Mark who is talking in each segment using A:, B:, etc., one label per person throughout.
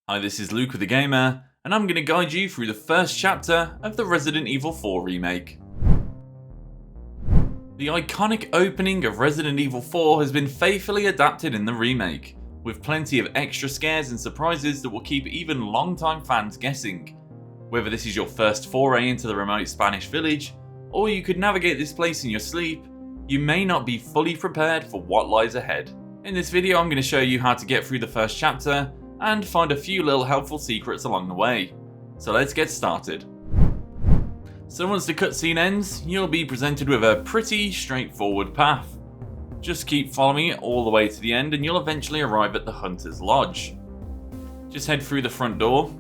A: Hi, this is Luke with the Gamer, and I'm going to guide you through the first chapter of the Resident Evil 4 remake. The iconic opening of Resident Evil 4 has been faithfully adapted in the remake, with plenty of extra scares and surprises that will keep even long-time fans guessing. Whether this is your first foray into the remote Spanish village, or you could navigate this place in your sleep, you may not be fully prepared for what lies ahead. In this video I'm going to show you how to get through the first chapter and find a few little helpful secrets along the way. So let's get started. So once the cutscene ends, you'll be presented with a pretty straightforward path. Just keep following it all the way to the end and you'll eventually arrive at the Hunter's Lodge. Just head through the front door,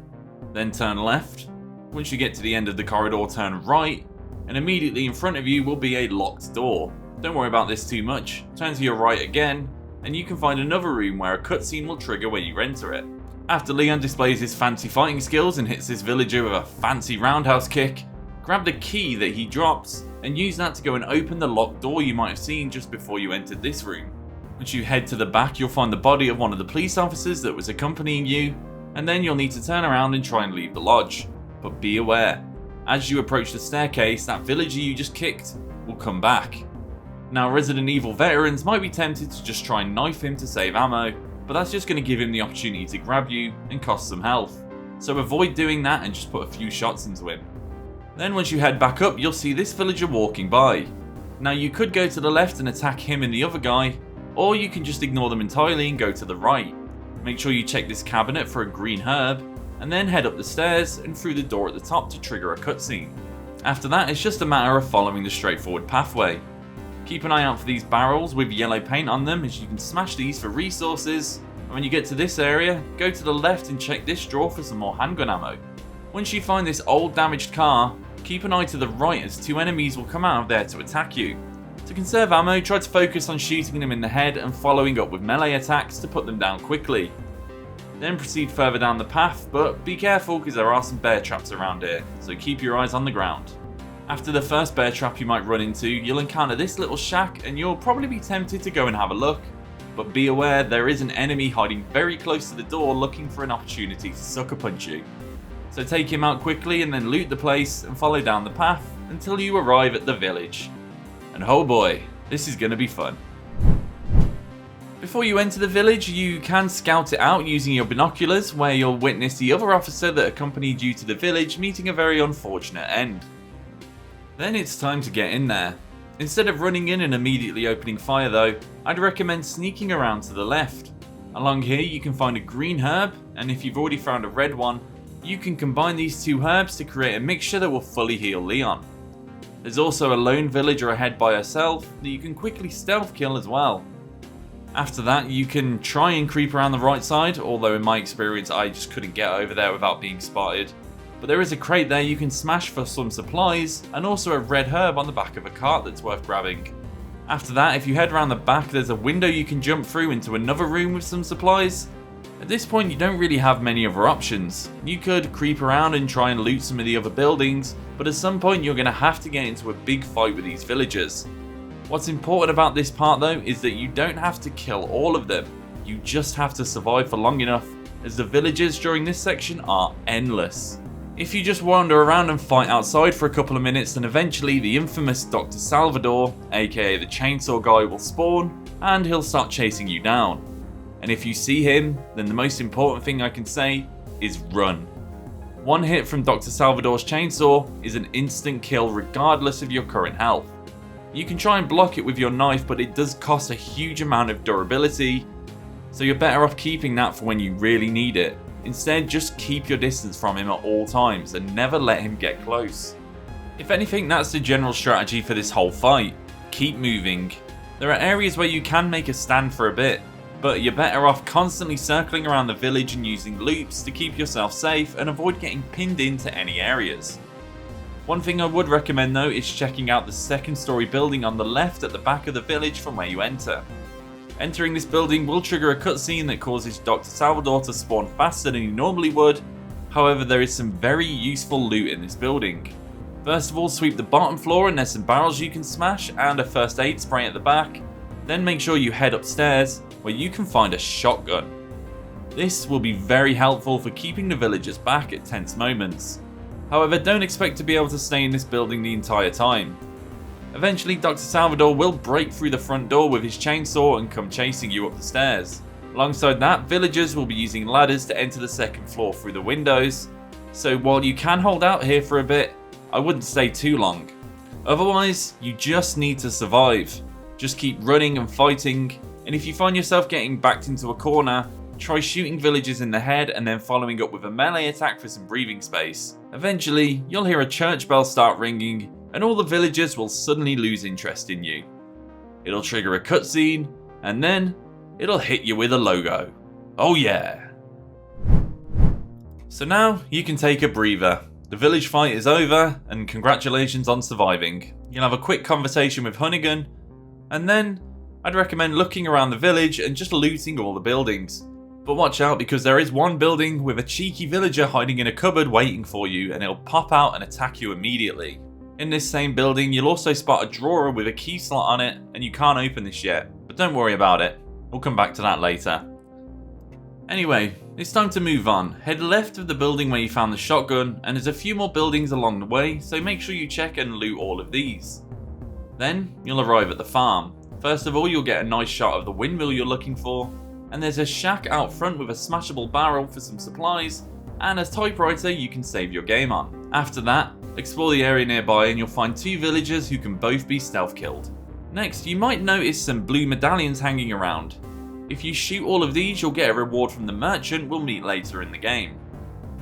A: then turn left. Once you get to the end of the corridor, turn right, and immediately in front of you will be a locked door. Don't worry about this too much. Turn to your right again, and you can find another room where a cutscene will trigger when you enter it. After Leon displays his fancy fighting skills and hits this villager with a fancy roundhouse kick, grab the key that he drops and use that to go and open the locked door you might have seen just before you entered this room. Once you head to the back, you'll find the body of one of the police officers that was accompanying you, and then you'll need to turn around and try and leave the lodge. But be aware, as you approach the staircase, that villager you just kicked will come back. Now, Resident Evil veterans might be tempted to just try and knife him to save ammo, but that's just going to give him the opportunity to grab you and cost some health. So avoid doing that and just put a few shots into him. Then once you head back up, you'll see this villager walking by. Now you could go to the left and attack him and the other guy, or you can just ignore them entirely and go to the right. Make sure you check this cabinet for a green herb, and then head up the stairs and through the door at the top to trigger a cutscene. After that, it's just a matter of following the straightforward pathway. Keep an eye out for these barrels with yellow paint on them, as you can smash these for resources. And when you get to this area, go to the left and check this drawer for some more handgun ammo. Once you find this old damaged car, keep an eye to the right as two enemies will come out of there to attack you. To conserve ammo, try to focus on shooting them in the head and following up with melee attacks to put them down quickly. Then proceed further down the path, but be careful because there are some bear traps around here, so keep your eyes on the ground. After the first bear trap you might run into, you'll encounter this little shack and you'll probably be tempted to go and have a look. But be aware, there is an enemy hiding very close to the door looking for an opportunity to sucker punch you. So take him out quickly and then loot the place and follow down the path until you arrive at the village. And oh boy, this is going to be fun. Before you enter the village, you can scout it out using your binoculars, where you'll witness the other officer that accompanied you to the village meeting a very unfortunate end. Then it's time to get in there. Instead of running in and immediately opening fire though, I'd recommend sneaking around to the left. Along here you can find a green herb, and if you've already found a red one, you can combine these two herbs to create a mixture that will fully heal Leon. There's also a lone villager ahead by herself that you can quickly stealth kill as well. After that, you can try and creep around the right side, although in my experience I just couldn't get over there without being spotted. But there is a crate there you can smash for some supplies, and also a red herb on the back of a cart that's worth grabbing. After that, if you head around the back, there's a window you can jump through into another room with some supplies. At this point you don't really have many other options. You could creep around and try and loot some of the other buildings, but at some point you're going to have to get into a big fight with these villagers. What's important about this part though is that you don't have to kill all of them, you just have to survive for long enough, as the villagers during this section are endless. If you just wander around and fight outside for a couple of minutes, then eventually the infamous Dr. Salvador, aka the chainsaw guy, will spawn and he'll start chasing you down. And if you see him, then the most important thing I can say is run. One hit from Dr. Salvador's chainsaw is an instant kill regardless of your current health. You can try and block it with your knife, but it does cost a huge amount of durability, so you're better off keeping that for when you really need it. Instead, just keep your distance from him at all times and never let him get close. If anything, that's the general strategy for this whole fight. Keep moving. There are areas where you can make a stand for a bit, but you're better off constantly circling around the village and using loops to keep yourself safe and avoid getting pinned into any areas. One thing I would recommend though is checking out the second story building on the left at the back of the village from where you enter. Entering this building will trigger a cutscene that causes Dr. Salvador to spawn faster than he normally would. However, there is some very useful loot in this building. First of all, sweep the bottom floor and there's some barrels you can smash and a first aid spray at the back. Then make sure you head upstairs where you can find a shotgun. This will be very helpful for keeping the villagers back at tense moments. However, don't expect to be able to stay in this building the entire time. Eventually, Dr. Salvador will break through the front door with his chainsaw and come chasing you up the stairs. Alongside that, villagers will be using ladders to enter the second floor through the windows, so while you can hold out here for a bit, I wouldn't stay too long. Otherwise, you just need to survive. Just keep running and fighting, and if you find yourself getting backed into a corner, try shooting villagers in the head and then following up with a melee attack for some breathing space. Eventually, you'll hear a church bell start ringing, and all the villagers will suddenly lose interest in you. It'll trigger a cutscene, and then it'll hit you with a logo. Oh yeah! So now you can take a breather. The village fight is over, and congratulations on surviving. You'll have a quick conversation with Hunnigan, and then I'd recommend looking around the village and just looting all the buildings. But watch out, because there is one building with a cheeky villager hiding in a cupboard waiting for you, and it'll pop out and attack you immediately. In this same building, you'll also spot a drawer with a key slot on it, and you can't open this yet, but don't worry about it. We'll come back to that later. Anyway, it's time to move on. Head left of the building where you found the shotgun, and there's a few more buildings along the way, so make sure you check and loot all of these. Then, you'll arrive at the farm. First of all, you'll get a nice shot of the windmill you're looking for, and there's a shack out front with a smashable barrel for some supplies, and a typewriter you can save your game on. After that, explore the area nearby and you'll find two villagers who can both be stealth killed. Next, you might notice some blue medallions hanging around. If you shoot all of these, you'll get a reward from the merchant we'll meet later in the game.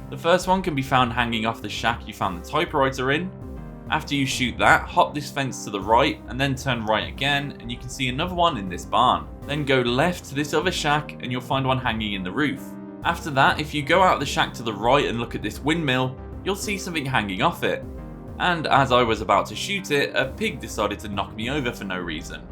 A: The first one can be found hanging off the shack you found the typewriter in. After you shoot that, hop this fence to the right and then turn right again, and you can see another one in this barn. Then go left to this other shack and you'll find one hanging in the roof. After that, if you go out the shack to the right and look at this windmill, you'll see something hanging off it. And as I was about to shoot it, a pig decided to knock me over for no reason.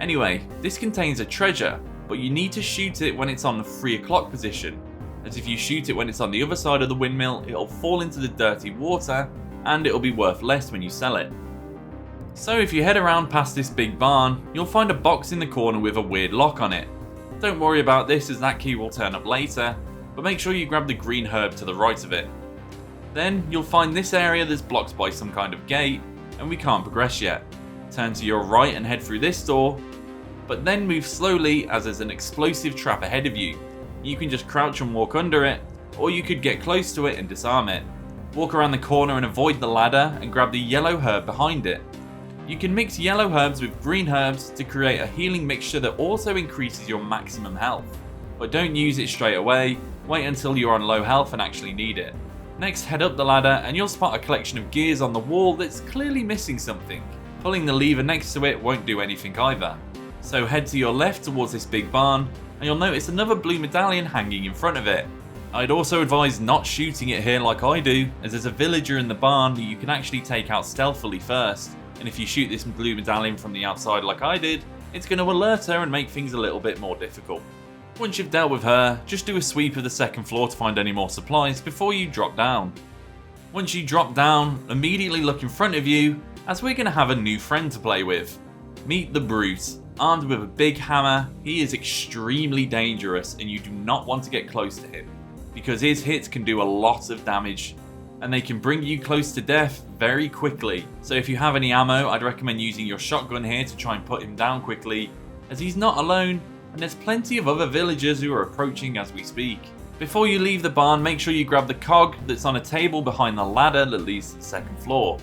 A: Anyway, this contains a treasure, but you need to shoot it when it's on the 3 o'clock position, as if you shoot it when it's on the other side of the windmill, it'll fall into the dirty water, and it'll be worth less when you sell it. So if you head around past this big barn, you'll find a box in the corner with a weird lock on it. Don't worry about this, as that key will turn up later, but make sure you grab the green herb to the right of it. Then you'll find this area that's blocked by some kind of gate, and we can't progress yet. Turn to your right and head through this door, but then move slowly as there's an explosive trap ahead of you. You can just crouch and walk under it, or you could get close to it and disarm it. Walk around the corner and avoid the ladder and grab the yellow herb behind it. You can mix yellow herbs with green herbs to create a healing mixture that also increases your maximum health. But don't use it straight away, wait until you're on low health and actually need it. Next, head up the ladder and you'll spot a collection of gears on the wall that's clearly missing something. Pulling the lever next to it won't do anything either. So head to your left towards this big barn and you'll notice another blue medallion hanging in front of it. I'd also advise not shooting it here like I do, as there's a villager in the barn that you can actually take out stealthily first, and if you shoot this blue medallion from the outside like I did, it's going to alert her and make things a little bit more difficult. Once you've dealt with her, just do a sweep of the second floor to find any more supplies before you drop down. Once you drop down, immediately look in front of you, as we're going to have a new friend to play with. Meet the Brute. Armed with a big hammer, he is extremely dangerous and you do not want to get close to him, because his hits can do a lot of damage and they can bring you close to death very quickly. So if you have any ammo, I'd recommend using your shotgun here to try and put him down quickly, as he's not alone and there's plenty of other villagers who are approaching as we speak. Before you leave the barn, make sure you grab the cog that's on a table behind the ladder that leads to the second floor.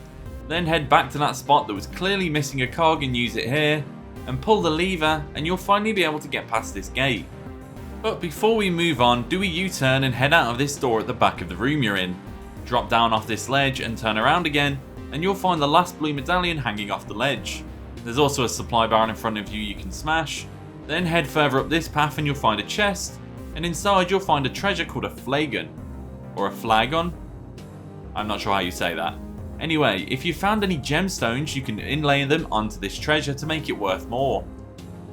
A: Then head back to that spot that was clearly missing a cog and use it here, and pull the lever and you'll finally be able to get past this gate. But before we move on, do a U-turn and head out of this door at the back of the room you're in. Drop down off this ledge and turn around again, and you'll find the last blue medallion hanging off the ledge. There's also a supply barrel in front of you can smash. Then head further up this path and you'll find a chest, and inside you'll find a treasure called a flagon. Or a flagon? I'm not sure how you say that. Anyway, if you found any gemstones, you can inlay them onto this treasure to make it worth more.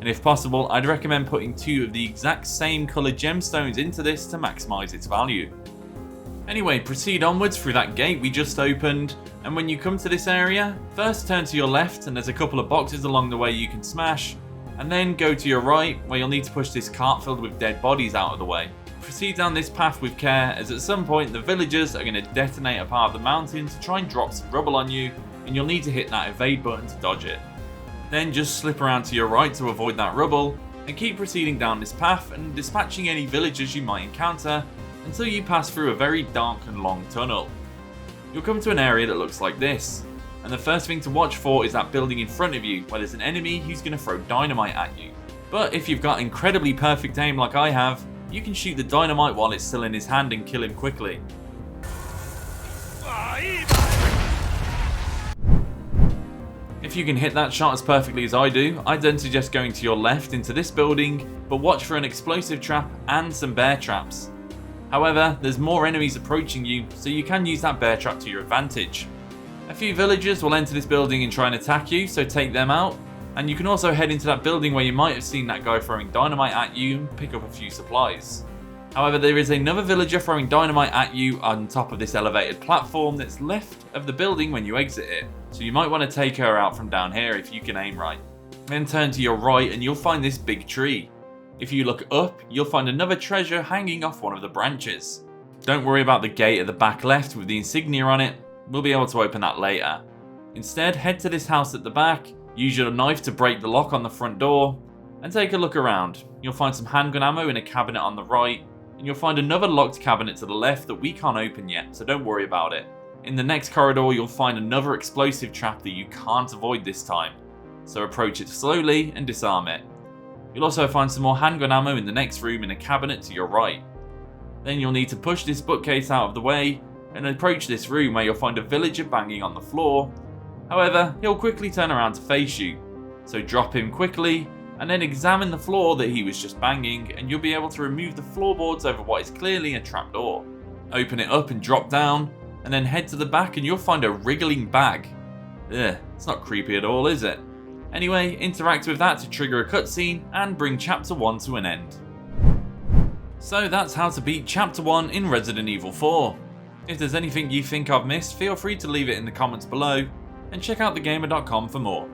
A: And if possible, I'd recommend putting 2 of the exact same coloured gemstones into this to maximise its value. Anyway, proceed onwards through that gate we just opened, and when you come to this area, first turn to your left and there's a couple of boxes along the way you can smash, and then go to your right where you'll need to push this cart filled with dead bodies out of the way. Proceed down this path with care, as at some point the villagers are going to detonate a part of the mountain to try and drop some rubble on you, and you'll need to hit that evade button to dodge it. Then just slip around to your right to avoid that rubble, and keep proceeding down this path and dispatching any villagers you might encounter until you pass through a very dark and long tunnel. You'll come to an area that looks like this, and the first thing to watch for is that building in front of you where there's an enemy who's going to throw dynamite at you. But if you've got incredibly perfect aim like I have, you can shoot the dynamite while it's still in his hand and kill him quickly. If you can hit that shot as perfectly as I do, I'd then suggest going to your left into this building, but watch for an explosive trap and some bear traps. However, there's more enemies approaching you, so you can use that bear trap to your advantage. A few villagers will enter this building and try and attack you, so take them out. And you can also head into that building where you might have seen that guy throwing dynamite at you and pick up a few supplies. However, there is another villager throwing dynamite at you on top of this elevated platform that's left of the building when you exit it, so you might want to take her out from down here if you can aim right. Then turn to your right and you'll find this big tree. If you look up, you'll find another treasure hanging off one of the branches. Don't worry about the gate at the back left with the insignia on it, we'll be able to open that later. Instead, head to this house at the back, use your knife to break the lock on the front door, and take a look around. You'll find some handgun ammo in a cabinet on the right, and you'll find another locked cabinet to the left that we can't open yet, so don't worry about it. In the next corridor, you'll find another explosive trap that you can't avoid this time, so approach it slowly and disarm it. You'll also find some more handgun ammo in the next room in a cabinet to your right. Then you'll need to push this bookcase out of the way and approach this room where you'll find a villager banging on the floor. However, he'll quickly turn around to face you, so drop him quickly and then examine the floor that he was just banging, and you'll be able to remove the floorboards over what is clearly a trapdoor. Open it up and drop down, and then head to the back and you'll find a wriggling bag. Ugh, it's not creepy at all, is it? Anyway, interact with that to trigger a cutscene and bring Chapter 1 to an end. So that's how to beat Chapter 1 in Resident Evil 4. If there's anything you think I've missed, feel free to leave it in the comments below, and check out thegamer.com for more.